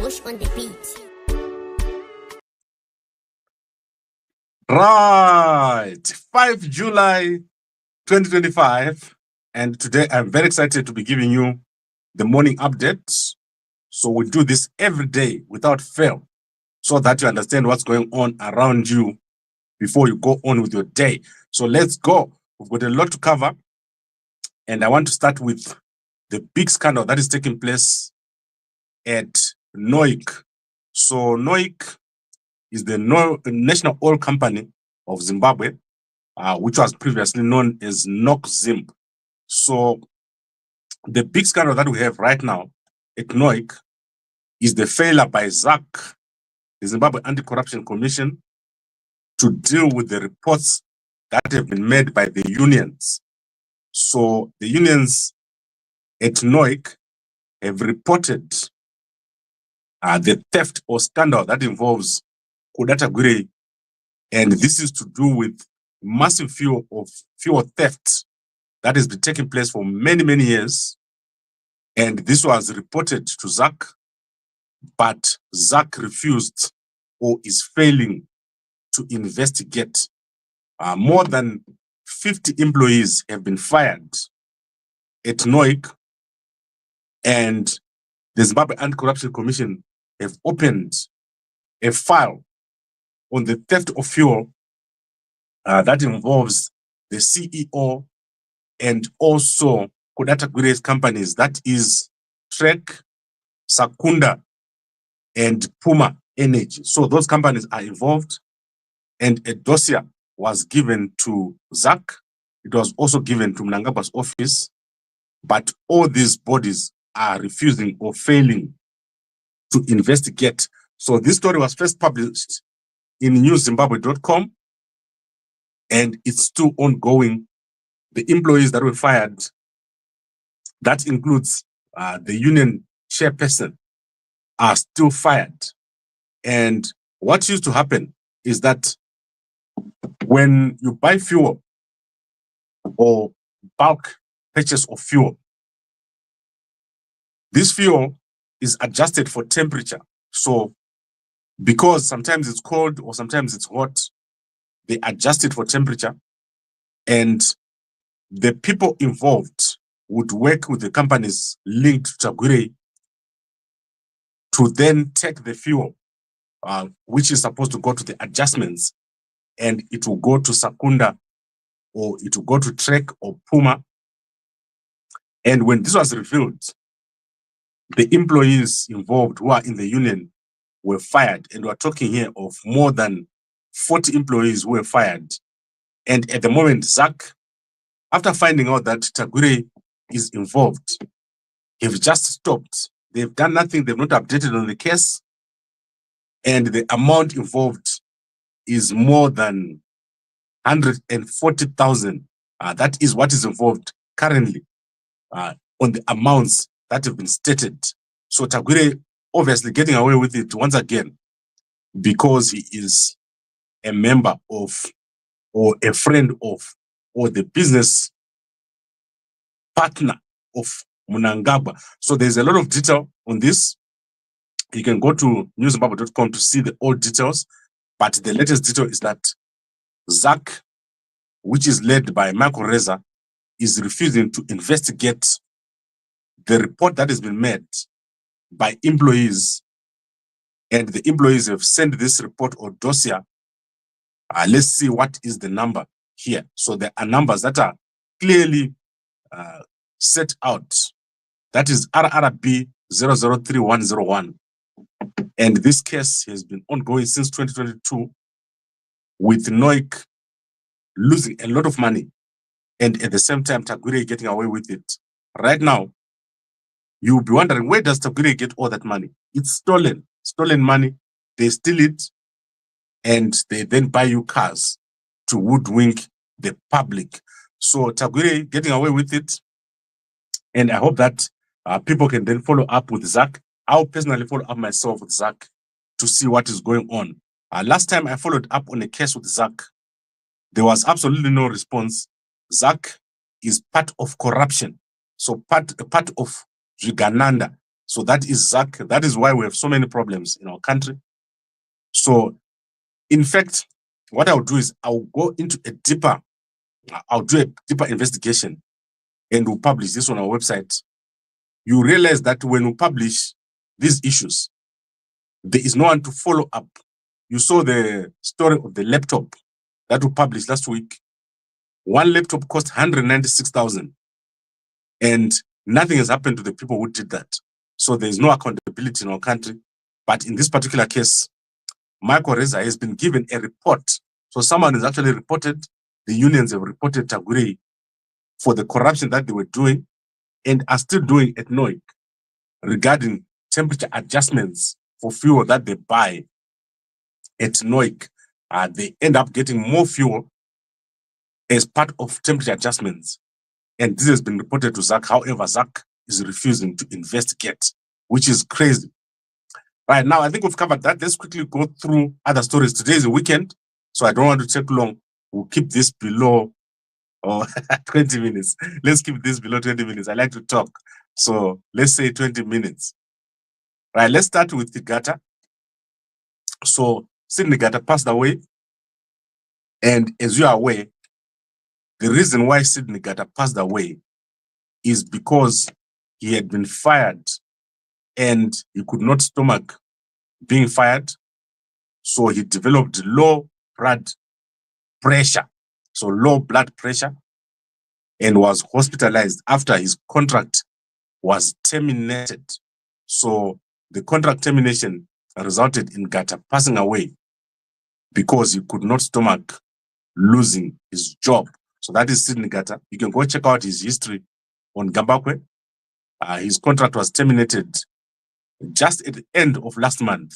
Bush on the beat. Right, 5 July 2025, and today I'm very excited to be giving you the morning updates. So we do this every day without fail, so that you understand what's going on around you before you go on with your day. So let's go. We've got a lot to cover, and I want to start with the big scandal that is taking place at NOIC. So NOIC is the National Oil Company of Zimbabwe, which was previously known as NOIC. So the big scandal that we have right now at NOIC is the failure by ZACC, the Zimbabwe Anti-Corruption Commission, to deal with the reports that have been made by the unions. So the unions at NOIC have reported the theft or scandal that involves Tagwirei, and this is to do with massive fuel theft that has been taking place for many years. And this was reported to ZACC, but ZACC refused or is failing to investigate. More than 50 employees have been fired at NOIC, and the Zimbabwe Anti-Corruption Commission have opened a file on the theft of fuel that involves the CEO and also Tagwirei's companies, that is Trek, Sakunda, and Puma Energy. So those companies are involved, and a dossier was given to ZACC. It was also given to Mnangagwa's office, but all these bodies are refusing or failing to investigate. So this story was first published in newszimbabwe.com, and it's still ongoing. The employees that were fired, that includes the union chairperson, are still fired. And what used to happen is that when you buy fuel or bulk purchase of fuel, this fuel is adjusted for temperature. So because sometimes it's cold or sometimes it's hot, they adjust it for temperature, and the people involved would work with the companies linked to Tagwirei to then take the fuel, which is supposed to go to the adjustments, and it will go to Sakunda, or it will go to Trek or Puma. And when this was revealed, the employees involved who are in the union were fired, and we're talking here of more than 40 employees who were fired. And at the moment, ZACC, after finding out that Tagwirei is involved, have just stopped. They've done nothing. They've not updated on the case. And the amount involved is more than 140,000. That is what is involved currently on the amounts that have been stated. So Tagwirei obviously getting away with it once again because he is a member of, or a friend of, or the business partner of Mnangagwa. So there's a lot of detail on this. You can go to newszimbabwe.com to see the old details, but the latest detail is that ZACC, which is led by Michael Reza, is refusing to investigate the report that has been made by employees, and the employees have sent this report or dossier. Let's see what is the number here. So there are numbers that are clearly set out. That is RRB 003101. And this case has been ongoing since 2022, with NOIC losing a lot of money, and at the same time Tagwirei getting away with it. Right now, you'll be wondering, where does Tagwirei get all that money? It's stolen money. They steal it, and they then buy you cars to woodwink the public. So Tagwirei getting away with it, and I hope that people can then follow up with ZACC. I'll personally follow up myself with ZACC to see what is going on. Last time I followed up on a case with ZACC, there was absolutely no response. ZACC is part of corruption, so part of Zvigananda. So that is ZACC. That is why we have so many problems in our country. So, in fact, what I'll do is I'll go into I'll do a deeper investigation and we'll publish this on our website. You realize that when we publish these issues, there is no one to follow up. You saw the story of the laptop that we published last week. One laptop cost 196,000 and nothing has happened to the people who did that. So there is no accountability in our country. But in this particular case, Michael Reza has been given a report. So someone has actually reported, the unions have reported Tagwirei for the corruption that they were doing and are still doing at NOIC regarding temperature adjustments for fuel that they buy at NOIC. They end up getting more fuel as part of temperature adjustments. And this has been reported to ZACC. However, ZACC is refusing to investigate, which is crazy. Right now, I think we've covered that. Let's quickly go through other stories. Today is a weekend, so I don't want to take long. We'll keep this below 20 minutes. Let's keep this below 20 minutes. I like to talk. So let's say 20 minutes. Right, let's start with the Gata. So Sidney Gata passed away. And as you are aware, the reason why Sidney Gata passed away is because he had been fired and he could not stomach being fired. So he developed low blood pressure. So low blood pressure, and was hospitalized after his contract was terminated. So the contract termination resulted in Gata passing away because he could not stomach losing his job. So that is Sidney Gata. You can go check out his history on Gambakwe. His contract was terminated just at the end of last month.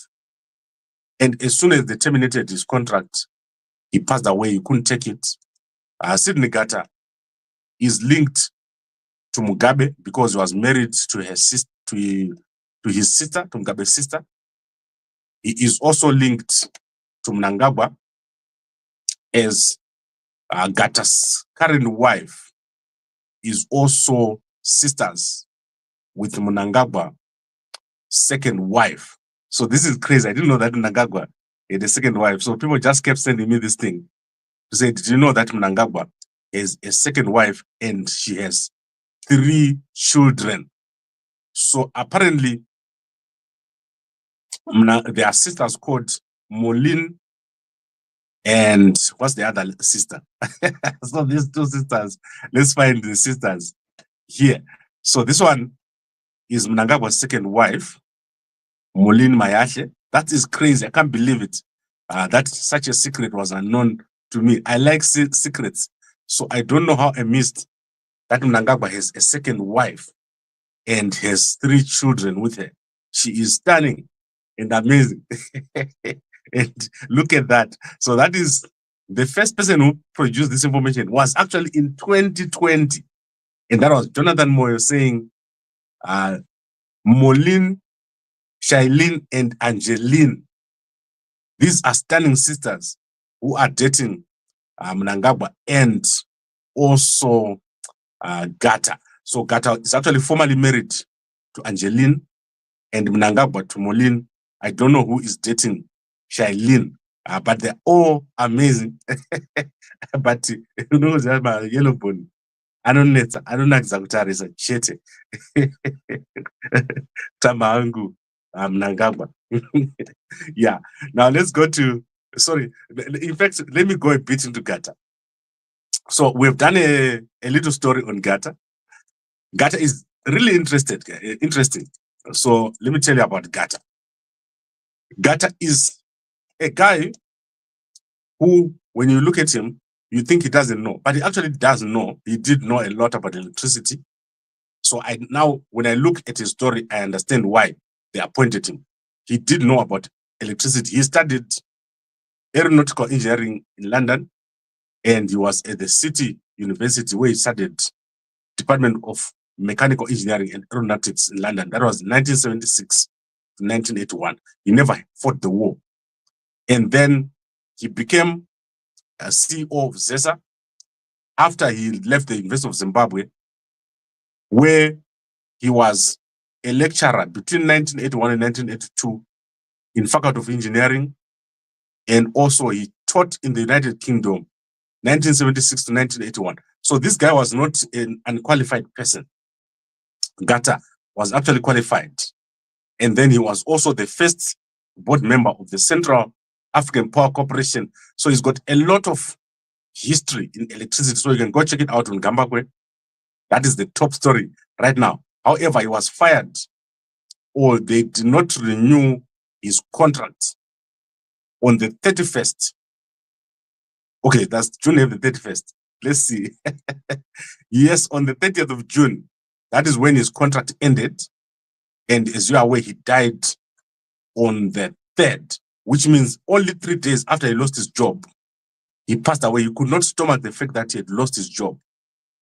And as soon as they terminated his contract, he passed away. He couldn't take it. Sidney Gata is linked to Mugabe because he was married to his sister, to Mugabe's sister. He is also linked to Mnangagwa, as Gata's current wife is also sisters with Mnangagwa's second wife. So this is crazy. I didn't know that Mnangagwa had a second wife. So people just kept sending me this thing to say, did you know that Mnangagwa is a second wife and she has 3 children? So apparently, there are sisters called Molin and what's the other sister? So these 2 sisters, let's find the sisters here. So this one is Mnangagwa's second wife, Molin Mayashe. That is crazy. I can't believe it. That such a secret was unknown to me. I like secrets. So I don't know how I missed that Mnangagwa has a second wife and has 3 children with her. She is stunning and amazing. And look at that. So that is the first person who produced this information was actually in 2020. And that was Jonathan Moyo saying, Molin, Shailene, and Angeline. These are stunning sisters who are dating Mnangagwa and also Gata. So Gata is actually formally married to Angeline and Mnangagwa to Molin. I don't know who is dating Shailene, but they're all amazing. But you know, yellow bone. I don't know exactly is a chete. Tamangu Mnangagwa. Yeah. Now let's go to, sorry. In fact, let me go a bit into Gata. So we've done a little story on Gata. Gata is really interesting. So let me tell you about Gata. Gata is a guy who, when you look at him, you think he doesn't know, but he actually does know. He did know a lot about electricity. So now, when I look at his story, I understand why they appointed him. He did know about electricity. He studied aeronautical engineering in London, and he was at the City University where he studied Department of Mechanical Engineering and Aeronautics in London. That was 1976 to 1981. He never fought the war. And then he became a CEO of ZACC after he left the University of Zimbabwe, where he was a lecturer between 1981 and 1982 in Faculty of Engineering, and also he taught in the United Kingdom, 1976 to 1981. So this guy was not an unqualified person. Gata was actually qualified. And then he was also the first board member of the Central African Power Corporation. So he's got a lot of history in electricity. So you can go check it out on Gambakwe. That is the top story right now. However, he was fired, or they did not renew his contract on the 31st. Okay, that's June the 31st. Let's see. Yes, on the 30th of June, that is when his contract ended. And as you are aware, he died on the 3rd, which means only 3 days after he lost his job, he passed away. He could not stomach the fact that he had lost his job.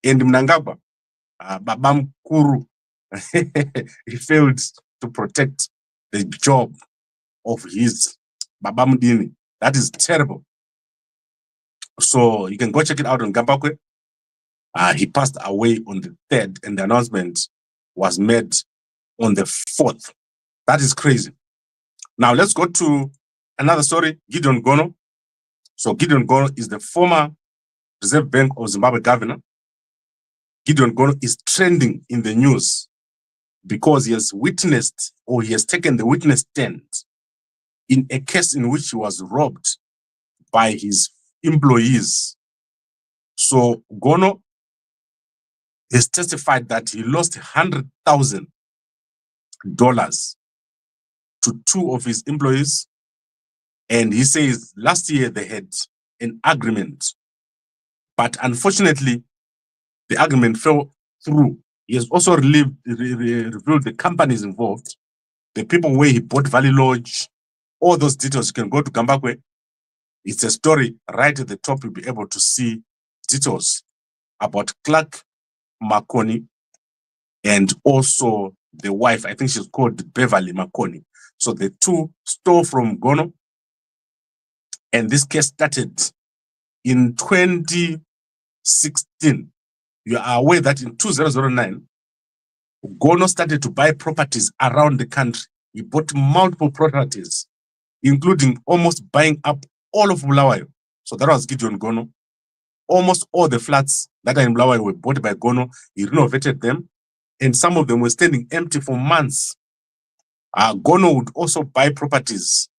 And Mnangagwa, Babam Kuru, he failed to protect the job of his Babam Dini. That is terrible. So you can go check it out on Gambakwe. He passed away on the 3rd, and the announcement was made on the 4th. That is crazy. Now let's go to another story, Gideon Gono. So Gideon Gono is the former Reserve Bank of Zimbabwe governor. Gideon Gono is trending in the news because he has witnessed, or he has taken the witness stand in a case in which he was robbed by his employees. So Gono has testified that he lost $100,000 to 2 of his employees. And he says last year they had an agreement, but unfortunately, the agreement fell through. He has also revealed the companies involved, the people where he bought Valley Lodge, all those details. You can go to Gambakwe. It's a story right at the top. You'll be able to see details about Clark Makoni and also the wife. I think she's called Beverly Makoni. So the 2 stole from Gono. And this case started in 2016. You are aware that in 2009, Gono started to buy properties around the country. He bought multiple properties, including almost buying up all of Bulawayo. So that was Gideon Gono. Almost all the flats that are in Bulawayo were bought by Gono. He renovated them, and some of them were standing empty for months. Gono would also buy properties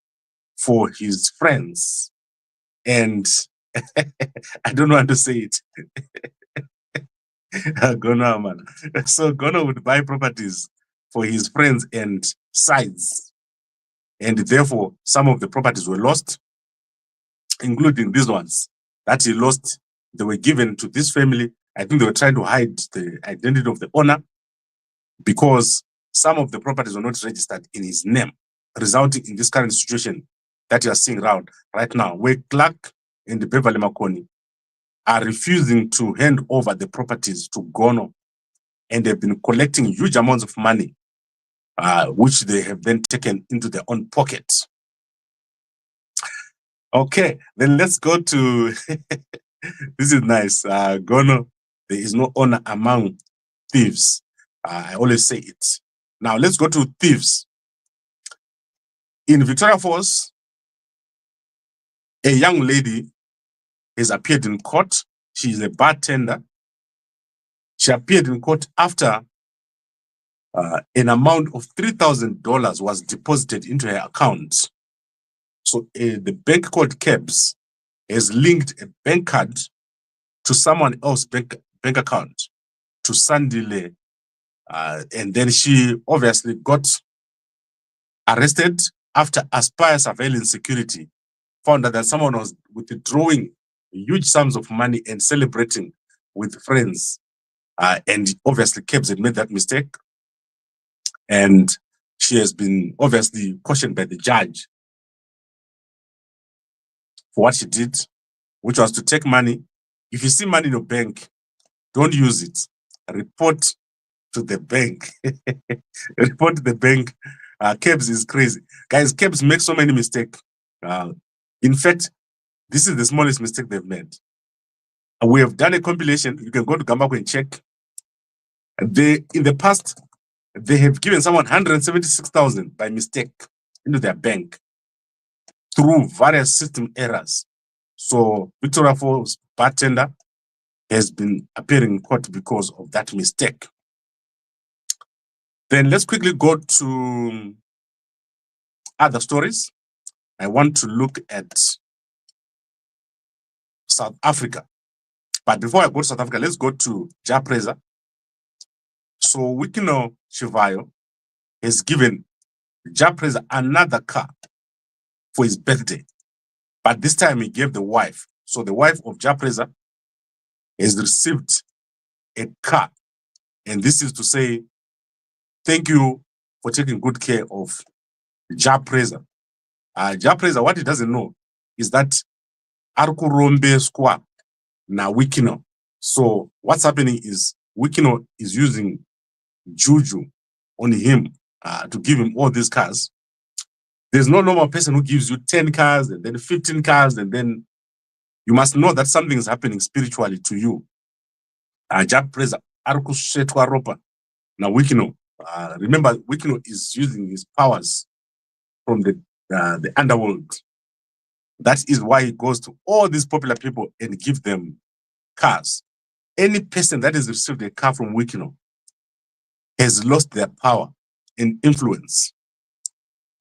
for his friends. And I don't know how to say it. Gono, man. So Gono would buy properties for his friends and sides. And therefore, some of the properties were lost, including these ones that he lost. They were given to this family. I think they were trying to hide the identity of the owner because some of the properties were not registered in his name, resulting in this current situation that you are seeing around right now, where Clark and the Beverly Makoni are refusing to hand over the properties to Gono, and they've been collecting huge amounts of money, which they have then taken into their own pockets. Okay, then let's go to, this is nice. Gono, there is no honor among thieves. I always say it. Now let's go to thieves. In Victoria Falls, a young lady has appeared in court. She is a bartender. She appeared in court after an amount of $3,000 was deposited into her account. So the bank called KEBS has linked a bank card to someone else's bank account, to Sandile. And then she obviously got arrested after Aspire Surveillance Security found that someone was withdrawing huge sums of money and celebrating with friends. And obviously KEBS had made that mistake. And she has been obviously cautioned by the judge for what she did, which was to take money. If you see money in your bank, don't use it. Report to the bank. Report to the bank. KEBS is crazy. Guys, KEBS makes so many mistakes. In fact, this is the smallest mistake they've made. We have done a compilation. You can go to Gambakwe and check. In the past, they have given someone 176,000 by mistake into their bank through various system errors. So Victoria Falls bartender has been appearing in court because of that mistake. Then let's quickly go to other stories. I want to look at South Africa. But before I go to South Africa, let's go to ZIPAWU. So Wicknell Chivayo has given ZIPAWU another car for his birthday. But this time he gave the wife. So the wife of ZIPAWU has received a car. And this is to say, thank you for taking good care of ZIPAWU. ZIPAWU, what he doesn't know is that Arkurombe Square na Wicknell. So what's happening is Wicknell is using juju on him to give him all these cars. There's no normal person who gives you 10 cars and then 15 cars, and then you must know that something is happening spiritually to you. ZIPAWU Arkushetwa Ropa na Wicknell. Remember, Wicknell is using his powers from the underworld. That is why he goes to all these popular people and give them cars. Any person that has received a car from Wicknell has lost their power and influence.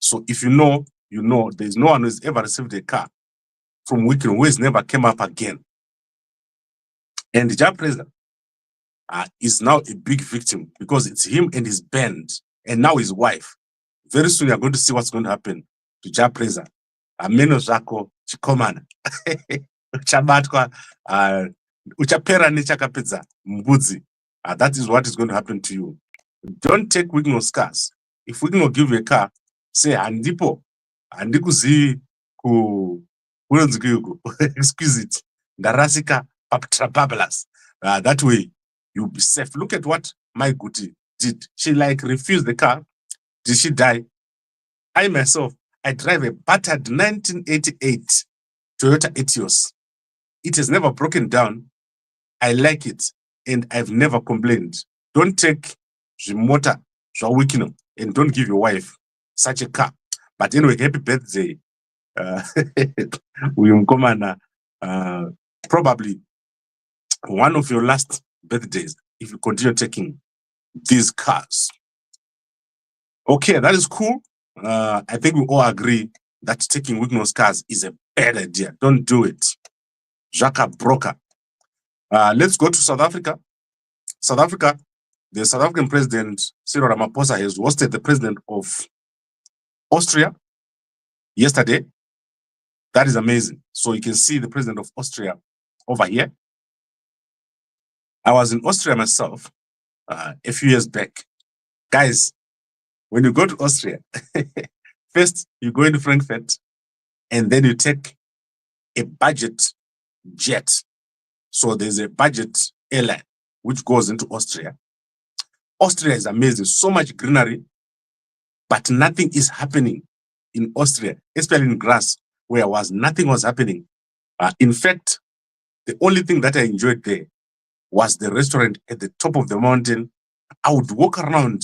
So if you know, you know. There's no one who has ever received a car from Wicknell who has never came up again. And ZIPAWU is now a big victim because it's him and his band and now his wife. Very soon you're going to see what's going to happen to ZIPAWU. Meno zako chikomana chabatwa uchapera nechakapedza mbudzi. That is what is going to happen to you. Don't take Wicknell's cars. If Wicknell give you a car, say handipo handikuzivi exquisite ndarasika papalas. That way you'll be safe. Look at what my Guti did. She like refused the car. Did she die? I myself, I drive a battered 1988 Toyota Etios. It has never broken down. I like it, and I've never complained. Don't take the motor to Wicknell and don't give your wife such a car. But anyway, happy birthday, William Komana. Probably one of your last birthdays if you continue taking these cars. Okay, that is cool. I think we all agree that taking Wicknell's cars is a bad idea. Don't do it. Jaka Broker. Let's go to South Africa. South Africa, the South African president, Cyril Ramaphosa, has hosted the president of Austria yesterday. That is amazing. So you can see the president of Austria over here. I was in Austria myself a few years back. Guys, when you go to Austria, first you go into Frankfurt and then you take a budget jet. So there's a budget airline which goes into Austria. Austria is amazing, so much greenery, but nothing is happening in Austria, especially in Graz, where nothing was happening. In fact, the only thing that I enjoyed there was the restaurant at the top of the mountain. I would walk around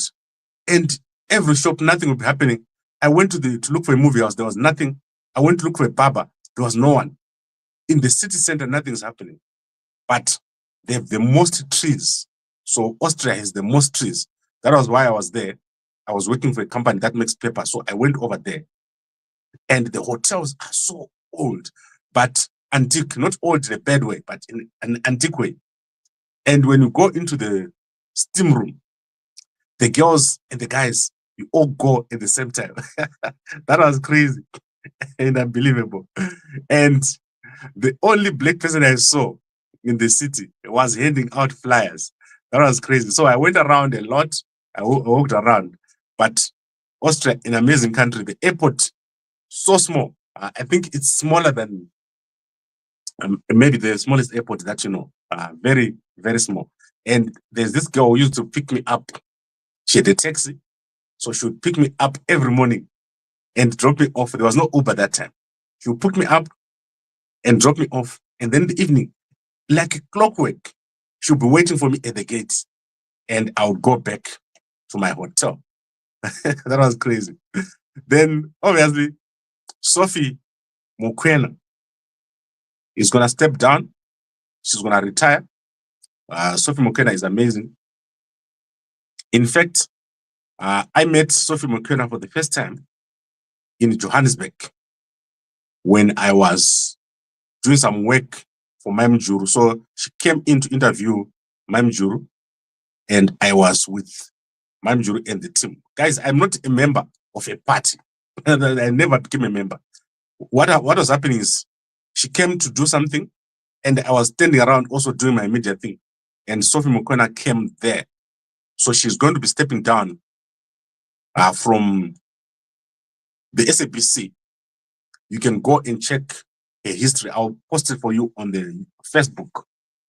and every shop, nothing would be happening. I went to look for a movie house, there was nothing. I went to look for a barber, there was no one. In the city center, nothing's happening. But they have the most trees. So Austria has the most trees. That was why I was there. I was working for a company that makes paper. So I went over there. And the hotels are so old, but antique, not old in a bad way, but in an antique way. And when you go into the steam room, the girls and the guys, you all go at the same time. That was crazy and unbelievable. And the only black person I saw in the city was handing out flyers. That was crazy. So I went around a lot. I walked around. But Austria, an amazing country. The airport, so small. I think it's smaller than maybe the smallest airport that you know. Very, very small. And there's this girl who used to pick me up. She had a taxi. So she would pick me up every morning and drop me off. There was no Uber that time. She would pick me up and drop me off. And then in the evening, like a clockwork, she would be waiting for me at the gate. And I would go back to my hotel. That was crazy. Then, obviously, Sophie Mukwena is going to step down. She's going to retire. Sophie Mukwena is amazing. In fact, I met Sophie Mukwena for the first time in Johannesburg when I was doing some work for Mamjuru. So she came in to interview Mamjuru, and I was with Mamjuru and the team. Guys, I'm not a member of a party. I never became a member. What was happening is she came to do something, and I was standing around also doing my media thing. And Sophie Mukwena came there. So she's going to be stepping down from the SABC. You can go and check her history. I'll post it for you on the Facebook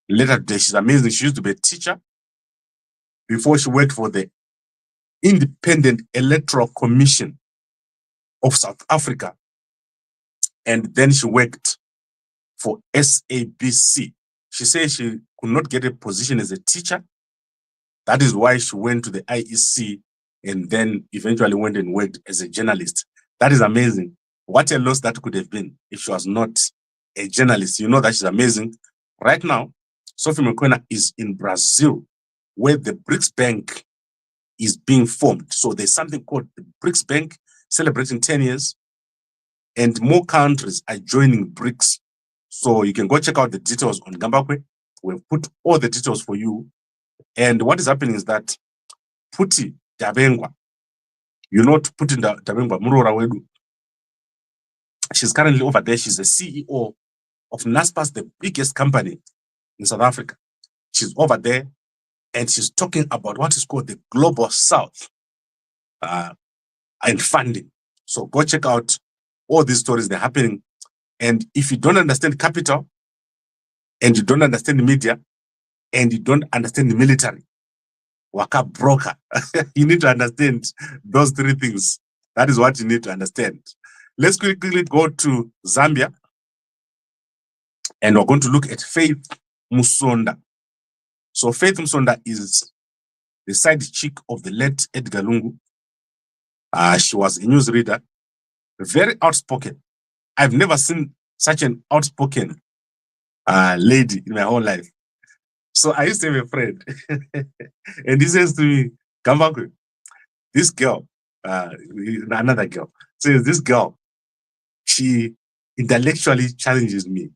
later today. She's amazing. She used to be a teacher before she worked for the Independent Electoral Commission of South Africa. And then she worked for SABC. She says she could not get a position as a teacher. That is why she went to the IEC and then eventually went and worked as a journalist. That is amazing. What a loss that could have been if she was not a journalist. You know that she's amazing. Right now, Sophie Mukwena is in Brazil, where the BRICS Bank is being formed. So there's something called the BRICS Bank celebrating 10 years, and more countries are joining BRICS. So you can go check out the details on Gambakwe. We've put all the details for you. And what is happening is that Puti Dabengwa, you know, Puti Dabengwa, Murora Wedu, she's currently over there. She's the CEO of NASPAS, the biggest company in South Africa. She's over there, and she's talking about what is called the Global South and funding. So go check out all these stories. They're happening. And if you don't understand capital, and you don't understand the media, and you don't understand the military, waka broker, you need to understand those three things. That is what you need to understand. Let's quickly go to Zambia, and we're going to look at Faith Musonda. So Faith Musonda is the side chick of the late Edgar Lungu. She was a newsreader, very outspoken. I've never seen such an outspoken lady in my whole life. So I used to have a friend, and he says to me, Gambakwe, this girl, another girl, says this girl, she intellectually challenges me.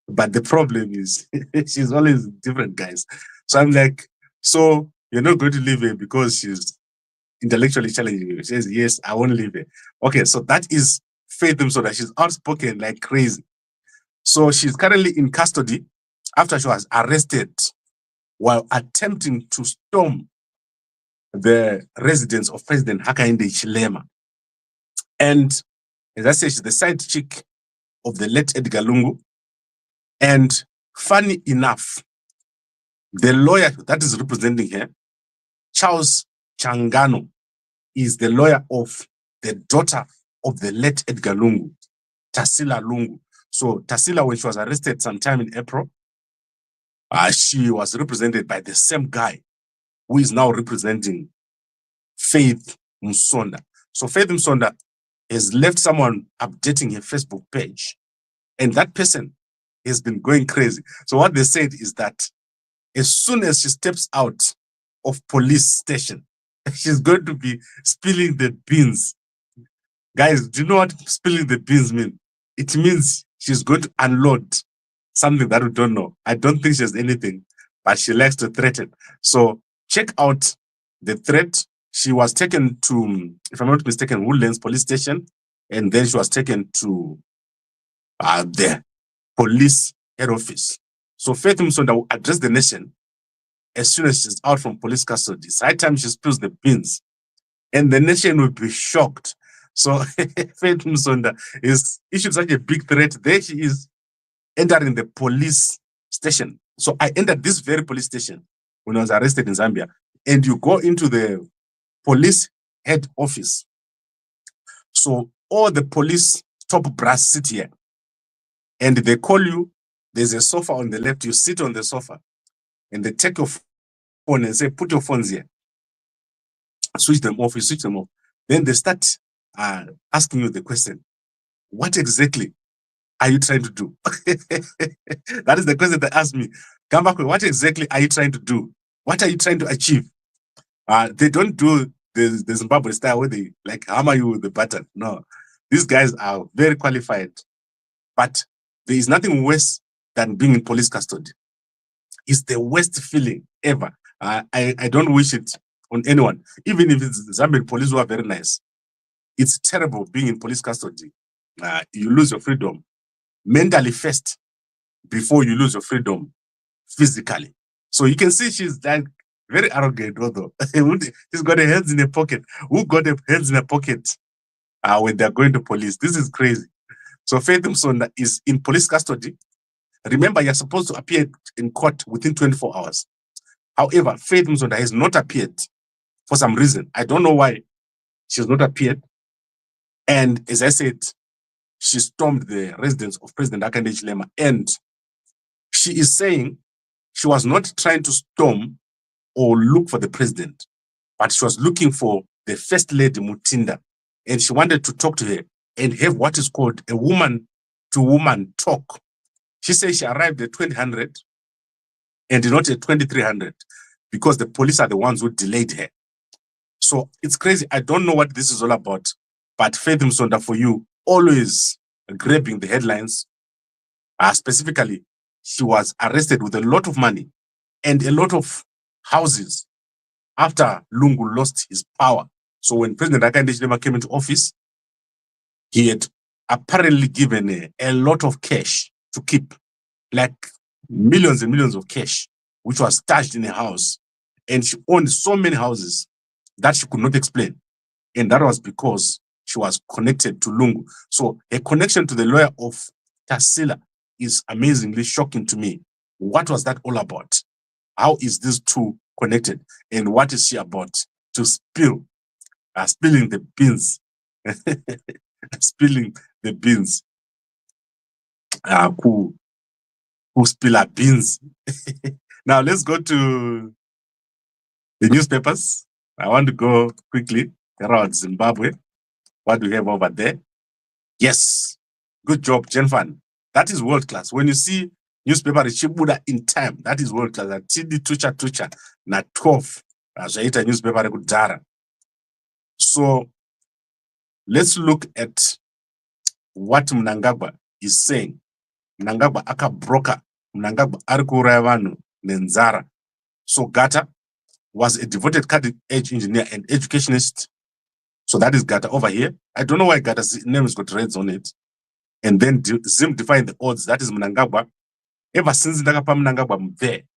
But the problem is she's always different guys. So I'm like, so you're not going to leave her because she's intellectually challenging you? She says, yes, I won't leave her. Okay, so that is Faith Musonda. She's outspoken like crazy. So she's currently in custody after she was arrested while attempting to storm the residence of President Hakainde Hichilema. And as I say, she's the side chick of the late Edgar Lungu. And funny enough, the lawyer that is representing her, Charles Changano, is the lawyer of the daughter of the late Edgar Lungu, Tarsila Lungu. So Tarsila, when she was arrested sometime in April, she was represented by the same guy who is now representing Faith Musonda. So Faith Musonda has left someone updating her Facebook page, and that person has been going crazy. So what they said is that as soon as she steps out of police station, she's going to be spilling the beans. Guys, do you know what spilling the beans mean? It means she's going to unload something that we don't know. I don't think she has anything, but she likes to threaten. So check out the threat. She was taken to, if I'm not mistaken, Woodlands police station, and then she was taken to the police head office. So Faith Musonda will address the nation as soon as she's out from police custody. It's high time she spills the beans, and the nation will be shocked. So Faith Musonda is issued such a big threat. There she is entering the police station. So I entered this very police station when I was arrested in Zambia, and you go into the police head office. So all the police top brass sit here, and they call you. There's a sofa on the left. You sit on the sofa, and they take your phone and say, put your phones here. switch them off, you switch them off. Then they start asking you the question, what exactly are you trying to do? That is the question they asked me. Gambakwe, what exactly are you trying to do? What are you trying to achieve? They don't do the Zimbabwe style where they like hammer you with the button. No, these guys are very qualified. But there is nothing worse than being in police custody. It's the worst feeling ever. I don't wish it on anyone, even if it's Zambian police who are very nice. It's terrible being in police custody. You lose your freedom mentally first before you lose your freedom physically. So you can see she's like very arrogant, although she's got her hands in her pocket. Who got her hands in her pocket when they're going to police? This is crazy. So Faith Musonda is in police custody. Remember, you're supposed to appear in court within 24 hours. However, Faith Musonda has not appeared for some reason. I don't know why she has not appeared. And as I said, she stormed the residence of President Hakainde Hichilema, and she is saying she was not trying to storm or look for the president, but she was looking for the First Lady Mutinda, and she wanted to talk to her and have what is called a woman-to-woman talk. She says she arrived at 2000 and not at 2300 because the police are the ones who delayed her. So it's crazy. I don't know what this is all about, but Faith Musonda, for you, always grabbing the headlines. Specifically, she was arrested with a lot of money and a lot of houses after Lungu lost his power. So when President Hakainde Hichilema came into office, he had apparently given a lot of cash to keep, like millions and millions of cash, which was stashed in a house. And she owned so many houses that she could not explain. And that was because she was connected to Lungu. So a connection to the lawyer of Tarsila is amazingly shocking to me. What was that all about? How is these two connected? And what is she about to spill? Spilling the beans. Spilling the beans. Who spill our beans? Now let's go to the newspapers. I want to go quickly around Zimbabwe. What do we have over there? Yes, good job, Jenfan. That is world class. When you see newspaper Chibuda in time, that is world class. Tidi tucha na 12 zvaita newspaper rekudhara. So let's look at what Mnangagwa is saying. Mnangagwa akabroka. Mnangagwa ari kuuraya vanhu nenzara. So Gata was a devoted cutting-edge engineer and educationist. So that is Gata over here. I don't know why Gata's name has got reds on it. And then Zim defined the odds. That is Mnangagwa. Ever since ndakapa Mnangagwa mve,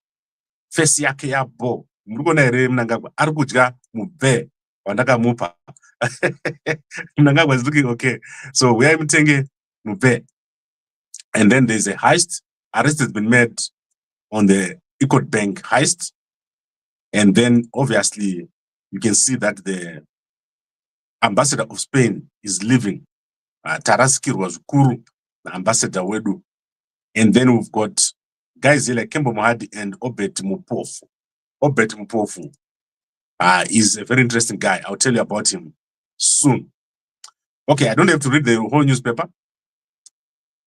face yake yabo, murikona ere Mnangagwa, ari kudya mve, wandakamupa. Mnangagwa is looking okay. So we are Mtenge mve. And then there's a heist. Arrest has been made on the Equity Bank heist. And then obviously you can see that the ambassador of Spain is leaving. Taraski was Kuru, the ambassador Wedu. And then we've got guys here like Kembo Mohadi and Obet Mupofu. Obet Mupofu is a very interesting guy. I'll tell you about him soon. Okay, I don't have to read the whole newspaper,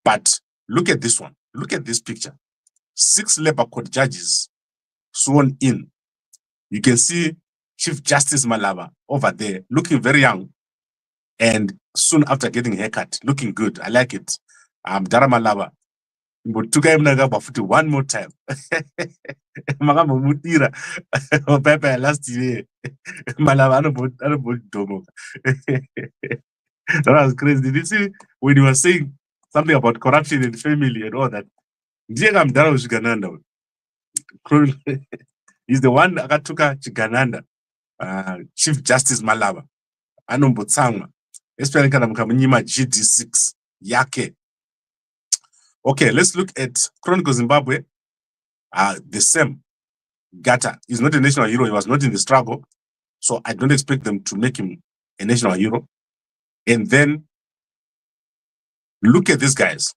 but look at this one. Look at this picture. 6 Labour Court judges sworn in. You can see Chief Justice Malaba over there, looking very young. And soon after getting a haircut, looking good. I like it. Dara Malaba. But one more time. Magamutira. Pepe last year. Malaba. That was crazy. Did you see when you were saying something about corruption in family and all that? He's the one akatuka Chigananda, Chief Justice Malaba. Anombotsangwa. Especially kana mkamunyima GD6 yake. Okay, let's look at Chronicle Zimbabwe. The same. Gata is not a national hero. He was not in the struggle. So I don't expect them to make him a national hero. And then look at these guys.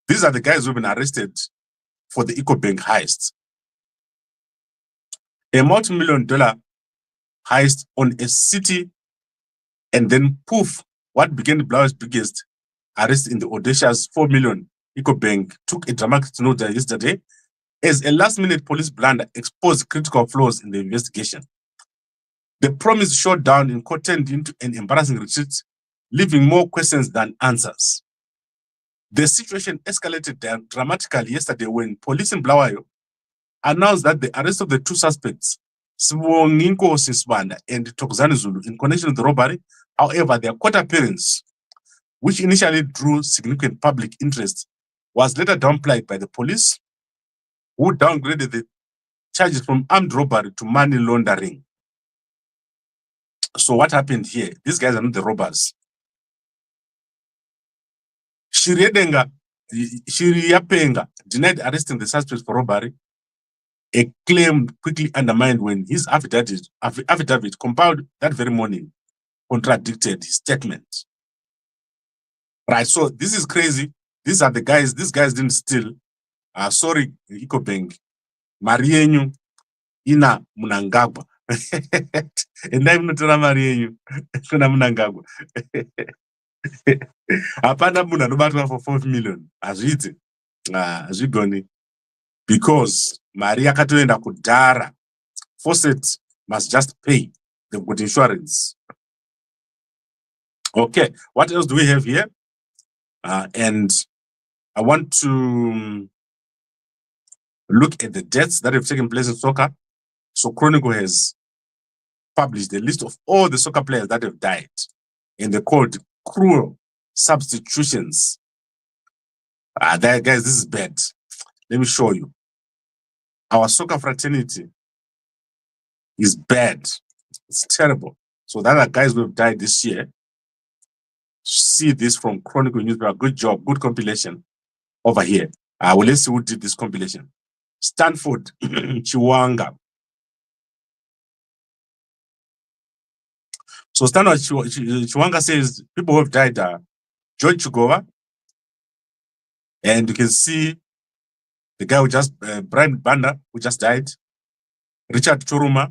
These are the guys who've been arrested for the EcoBank heist. A multi-million-dollar heist on a city, and then poof, what began the Blair's biggest arrest in the audacious 4 million EcoBank took a dramatic note yesterday as a last-minute police blunder exposed critical flaws in the investigation. The promise shot down in court turned into an embarrassing retreat, leaving more questions than answers. The situation escalated dramatically yesterday when police in Bulawayo announced that the arrest of the two suspects, Sibonginko Sisbanda and Tokuzani Zulu, in connection with the robbery. However, their court appearance, which initially drew significant public interest, was later downplayed by the police, who downgraded the charges from armed robbery to money laundering. So what happened here? These guys are not the robbers. Shiriyapenga denied arresting the suspects for robbery, a claim quickly undermined when his affidavit compiled that very morning contradicted his statement. Right, so this is crazy. These are the guys, these guys didn't steal. Sorry, EcoBank. Marienyu ina Munangagwa. And I'm not Marienyu. Kuna Munangagwa. Apana muna nobatwa for 4 million. Azviti. Azvigoni. Because Maria katoenda kudhara. Faucet must just pay. They've got insurance. Okay, what else do we have here? And I want to look at the deaths that have taken place in soccer. So Chronicle has published a list of all the soccer players that have died, and they're called cruel substitutions. Guys, this is bad. Let me show you. Our soccer fraternity is bad. It's terrible. So that are guys who have died this year. See this from Chronicle newspaper. Good job, good compilation over here. Well, let's see who did this compilation. Stanford Chiwanga. So Stanford Chiwanga says people who have died are George Chugova, and you can see the guy who just Brian Banda, who just died, Richard Choruma,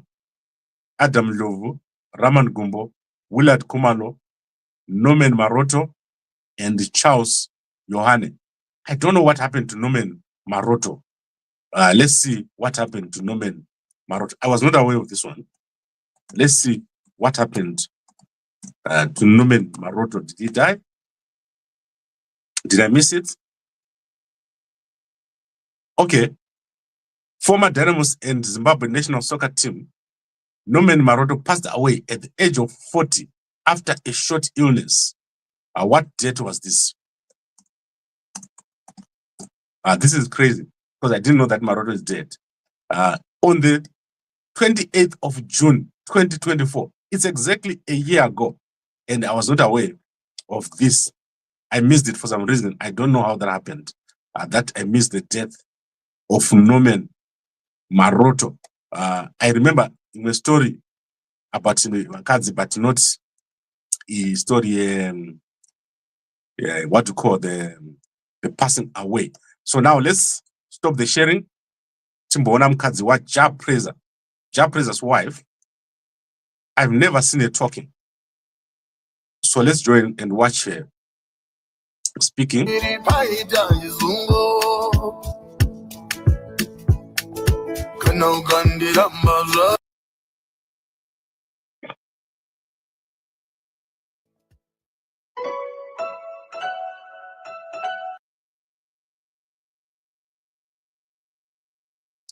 Adam Lovu, Raman Gumbo, Willard Kumalo, Norman Maroto, and Charles Yohane. I don't know what happened to Norman Maroto. Let's see what happened to Norman Maroto. I was not aware of this one. Let's see what happened to Norman Maroto. Did he die? Did I miss it? Okay. Former Dynamos and Zimbabwe national soccer team, Norman Maroto, passed away at the age of 40 after a short illness. What date was this? This is crazy because I didn't know that Maroto is dead. On the 28th of June, 2024, it's exactly a year ago, and I was not aware of this. I missed it for some reason. I don't know how that happened. That I missed the death of Norman Maroto. I remember in a story about Makazi, but not a story, what to call the passing away. So now let's stop the sharing. Timbona Mkazi wa Jab Praiser. Jab Praiser's wife. I've never seen her talking. So let's join and watch her speaking.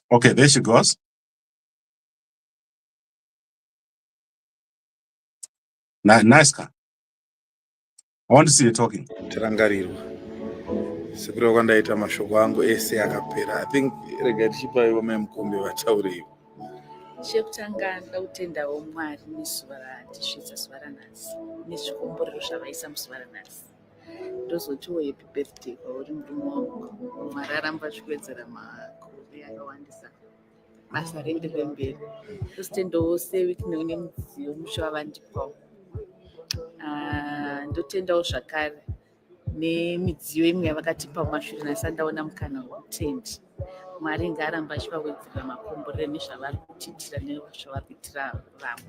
Okay, there she goes. Nice car. I want to see you talking. Sekuro kwandaita mashoko angu ese akapera. I think rega tichipayo memkombe vatauriwa. Chekutanga ndautendawo Mwari nezuva ratisvitsa zuva ranhasi nezvikomborero zvavaisa muzuva ranhasi. Ndozotiwo happy birthday kwauri murume wangu. Mwari aramba achiwedzera makore akawandisa. Basa rienderere mberi. Ndozitendawo seWicknell nemudziyo musha wavandipawo. Ndotendawo zvakare nemidziyo imwe yavakatipa mumashure nhasi andaona mukana wekutendi. Mwari ngaaramba achivawedzera makomborero nezvavari kutiitira nezvavari kuitira vamwe.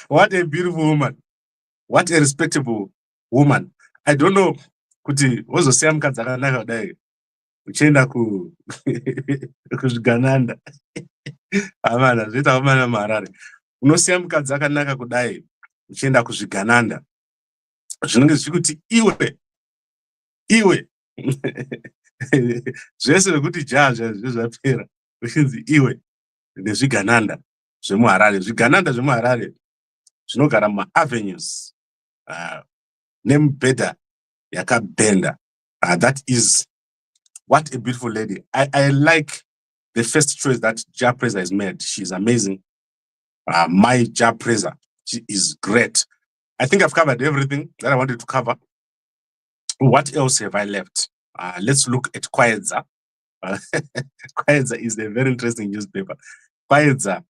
What a beautiful woman. What a respectable woman. I don't know kuti wozosiya mukadzi akanaka kudai uchienda kuzvigananda. Amana zvoita amana maharare. Unosiya mukadzi akanaka kudai uchienda kuzvigananda. Zvinenge zvichikuti iwe zvese zvekuti jaha zvapera uchinzi iwe nezvigananda zvemuharare. Zvigananda zvemuharare zvinogara muaavenues nemibhedha yakabhenda. That is what a beautiful lady. I like the first choice that JA Preza has made. She's amazing. My JA Preza, she is great. I think I've covered everything that I wanted to cover. What else have I left? Let's look at Kwaedza. Kwaedza is a very interesting newspaper. Kwaedza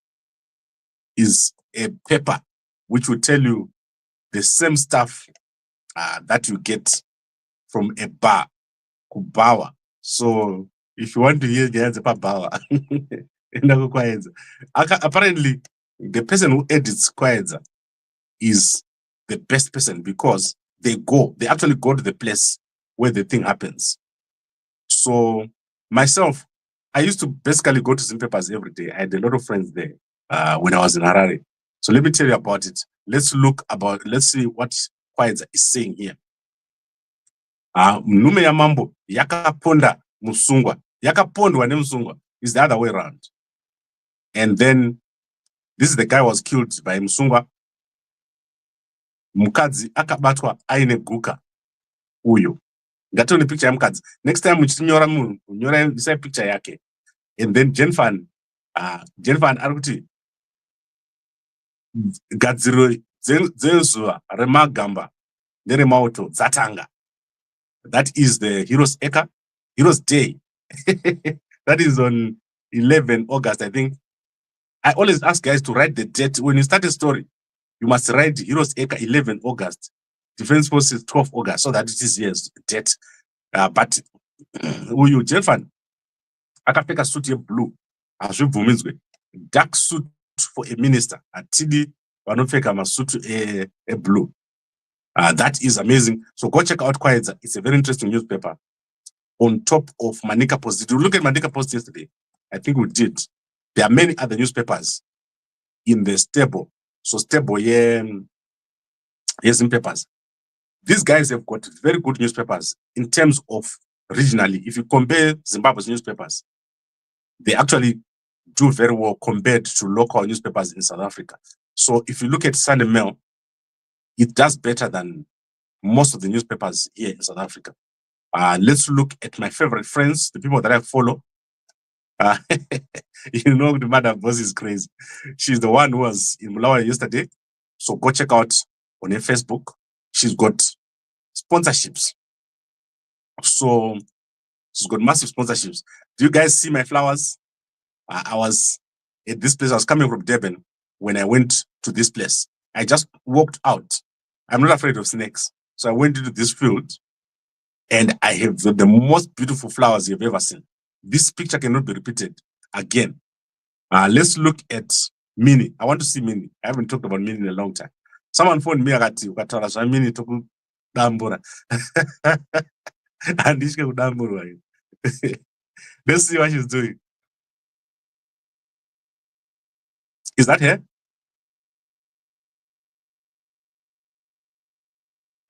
is a paper which will tell you the same stuff that you get from a bar, kubawa. So if you want to hear the answer, bawa. Apparently, the person who edits Kwaedza is the best person because they actually go to the place where the thing happens. So myself, I used to basically go to some papers every day. I had a lot of friends there when I was in Harare. So let me tell you about it. Let's see what Kwaedza is saying here. Mnume ya mambo yakaponda musungwa. Yakapondwa ne musungwa is the other way around. And then this is the guy who was killed by musungwa. Mukadzi akabatwa aine guka uyo. Ngatoni picture ya mukadzi. Next time muchinyora munhu, nyora isa picture yake. And then Jenfan arikuti gadziro dzenzuva remagamba neremauto dzatanga. That is the Heroes Day. That is on 11 August, I think. I always ask guys to write the date. When you start a story, you must write Heroes Eka 11 August. Defense Forces 12 August, so that it is year's date. But uyu Jenfan akapfeka suit ye blue. Azvibvumidzwe. Dark suit for a minister. Atidi vanopfeka masuit a blue. That is amazing. So go check out Kwaedza. It's a very interesting newspaper. On top of Manika Post. Did you look at Manika Post yesterday? I think we did. There are many other newspapers in the stable. So stable, some papers. These guys have got very good newspapers in terms of regionally. If you compare Zimbabwe's newspapers, they actually do very well compared to local newspapers in South Africa. So if you look at Sunday Mail, it does better than most of the newspapers here in South Africa. Let's look at my favorite friends, the people that I follow. You know, the Madam Boss is crazy. She's the one who was in Mulawa yesterday. So go check out on her Facebook. She's got sponsorships. So she's got massive sponsorships. Do you guys see my flowers? I was at this place. I was coming from Durban when I went to this place. I just walked out. I'm not afraid of snakes. So I went into this field and I have the most beautiful flowers you've ever seen. This picture cannot be repeated again. Let's look at Mini. I want to see Mini. I haven't talked about Mini in a long time. Someone phoned me at Mini to Dambura. And this Dambura. Let's see what she's doing. Is that her?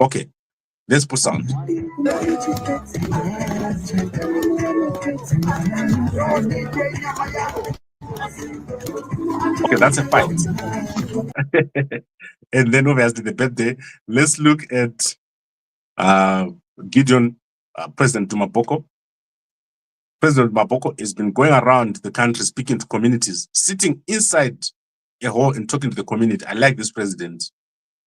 Okay. Let's put sound. Okay, that's a fight. And then obviously the birthday. Let's look at Gideon, President Maboko. President Maboko has been going around the country speaking to communities, sitting inside a hall and talking to the community. I like this president.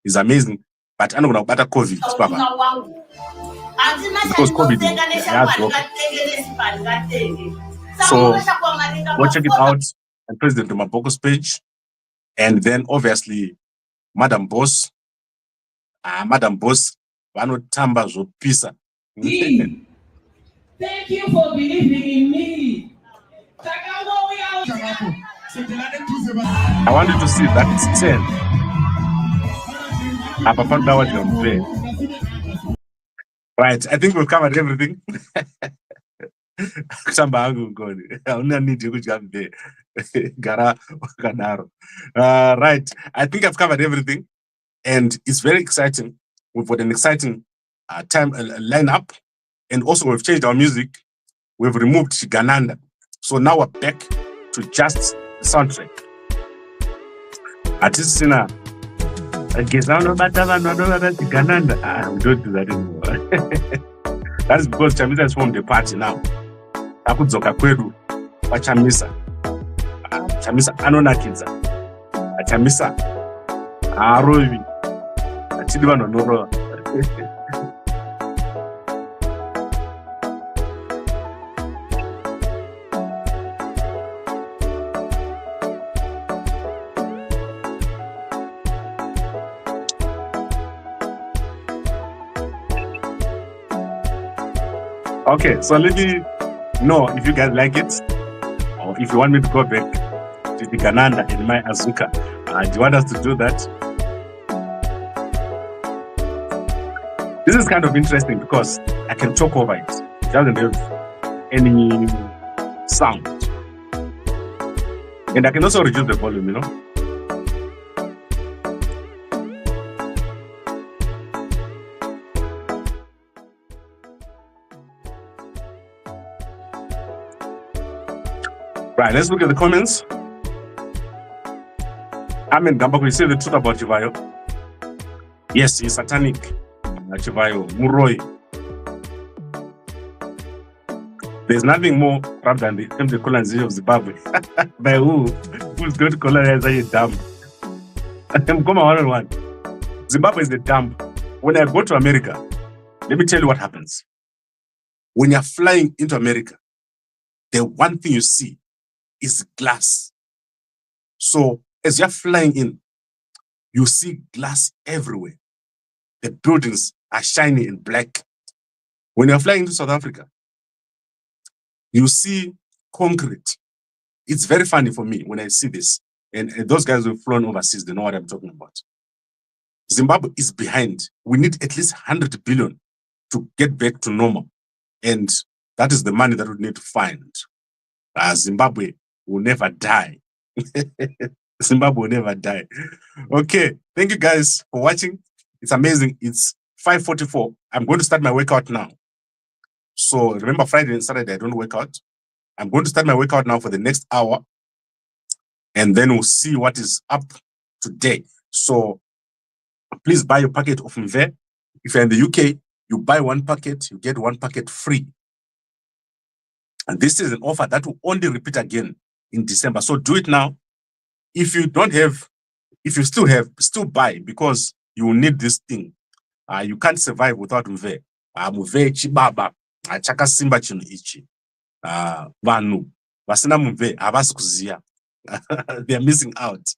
He's amazing. But I don't know about COVID, Papa. Because COVID is so go check it out on President Maboko's page. And then obviously Madam Boss, Vanotamba Zopisa. Thank you for believing in me. I want you to see that it's 10. Right, I think we've covered everything. Right, I think I've covered everything, and it's very exciting. We've got an exciting lineup, and also we've changed our music. We've removed Shigananda, so now we're back to just the soundtrack. Artistina, we don't do that anymore. That's because Chamisa has formed a party now. Akudzoka kwedu pachamisa. Chamisa anonakidza. Chamisa haarovi. Achidi vanhu vanorova. Okay, so let me know if you guys like it, or if you want me to go back to the Gananda in my Azuka. Do you want us to do that? This is kind of interesting because I can talk over it. It doesn't have any sound. And I can also reduce the volume, you know? Right, let's look at the comments. Gambakwe, you say the truth about Chivayo. Yes, he's satanic. Chivayo, Muroi. There's nothing more corrupt than the colonization of Zimbabwe. By who? Who's going to colonize a dump? Come on, one. Zimbabwe is the dump. When I go to America, let me tell you what happens. When you're flying into America, the one thing you see is glass. So as you're flying in, you see glass everywhere. The buildings are shiny and black. When you're flying into South Africa, you see concrete. It's very funny for me when I see this. And those guys who've flown overseas, they know what I'm talking about. Zimbabwe is behind. We need at least 100 billion to get back to normal. And that is the money that we need to find. Zimbabwe will never die. Zimbabwe will never die. Okay, thank you guys for watching. It's amazing. It's 5:44. I'm going to start my workout now. So remember, Friday and Saturday, I don't work out. I'm going to start my workout now for the next hour. And then we'll see what is up today. So please buy your packet of Mve. If you're in the UK, you buy one packet, you get one packet free. And this is an offer that will only repeat again in December. So do it now. If you don't have, if you still have, still buy, because you will need this thing. You can't survive without Mve. Mve chibaba, chaka simba chino ichi. Vanu, vasina Mve, havasi kuziya. They're missing out.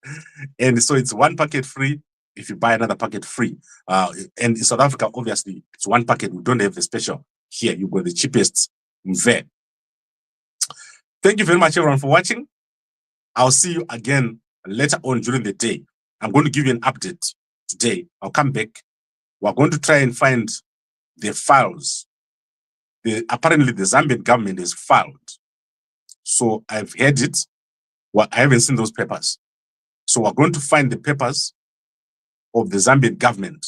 And so it's one packet free if you buy another packet free. And in South Africa, obviously, it's one packet. We don't have the special here. You got the cheapest Mve. Thank you very much, everyone, for watching. I'll see you again later on during the day. I'm going to give you an update today. I'll come back. We're going to try and find the files. Apparently, the Zambian government has filed. So I've heard it. Well, I haven't seen those papers. So we're going to find the papers of the Zambian government.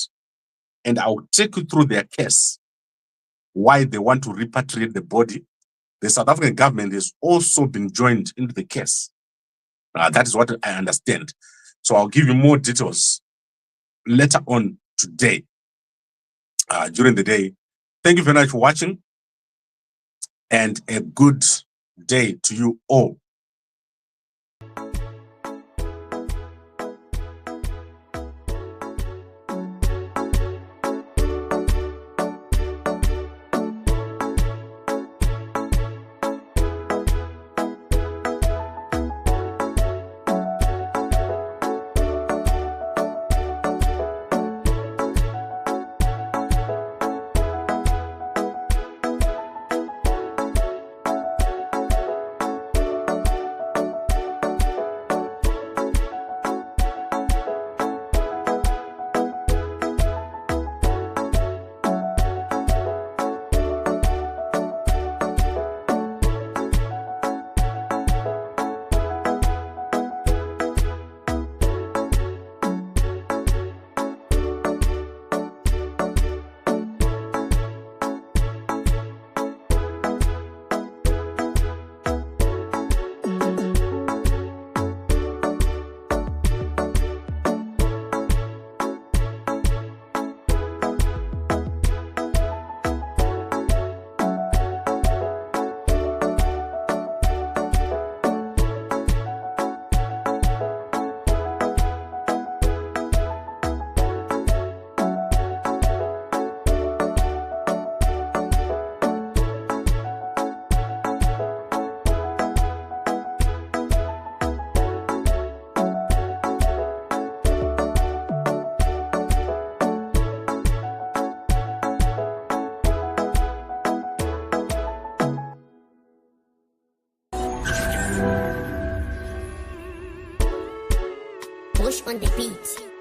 And I'll take you through their case, why they want to repatriate the body. The South African government has also been joined into the case. That is what I understand. So I'll give you more details later on today, during the day. Thank you very much for watching, and a good day to you all. Push on the beat.